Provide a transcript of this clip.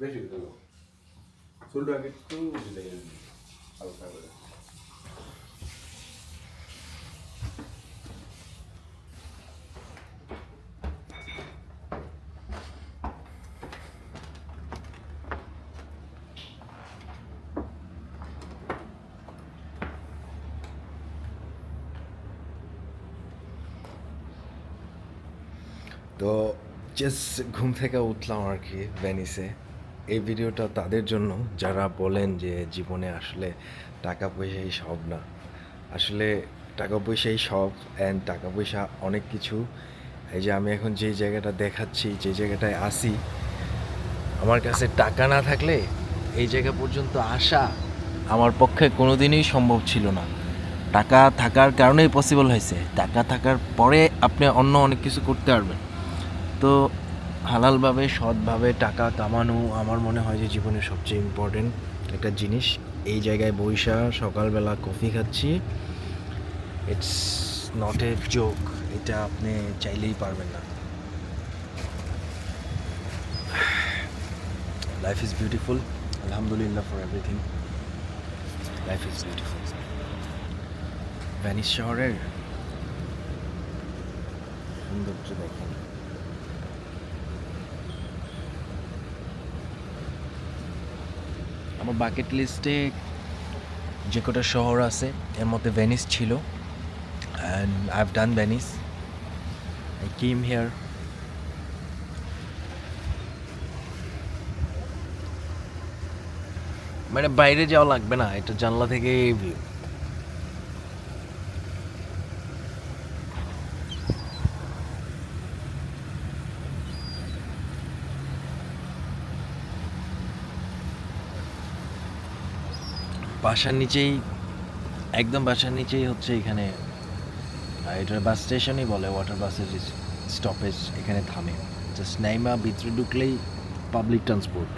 বেশি দেবো চুলটা আগে একটু দিলে হালকা করে। তো জাস্ট ঘুম থেকে উঠলাম আর কি ভেনিসে। এই ভিডিওটা তাদের জন্য যারা বলেন যে জীবনে আসলে টাকা পয়সাই সব না। আসলে টাকা পয়সাই সব, অ্যান্ড টাকা পয়সা অনেক কিছু। এই যে আমি এখন যে জায়গাটা দেখাচ্ছি, যে জায়গাটায় আসি, আমার কাছে টাকা না থাকলে এই জায়গা পর্যন্ত আসা আমার পক্ষে কোনোদিনই সম্ভব ছিল না। টাকা থাকার কারণেই পসিবল হয়েছে। টাকা থাকার পরে আপনি অন্য অনেক কিছু করতে পারবেন। তো হালালভাবে সৎভাবে টাকা কামানো আমার মনে হয় যে জীবনের সবচেয়ে ইম্পর্টেন্ট একটা জিনিস। এই জায়গায় বইসা সকালবেলা কফি খাচ্ছি, ইটস নট এ জোক। এটা আপনি চাইলেই পারবেন না। লাইফ ইজ বিউটিফুল, আলহামদুলিল্লাহ for everything. Life is beautiful. Venice শহরের সৌন্দর্য দেখেন। আমার বাকেট লিস্টে যে কটা শহর আছে এর মধ্যে ভেনিস ছিল, and I have done Venice. I came here. মানে বাইরে যাওয়া লাগবে না, এটা জানলা থেকে ভিউ। বাসার নিচেই, একদম বাসার নিচেই হচ্ছে এখানে, এটা বাস স্টেশনই বলে, ওয়াটার বাসের স্টপেজ এখানে থামে। জাস্ট নাইমা ভিতরে ঢুকলেই পাবলিক ট্রান্সপোর্ট।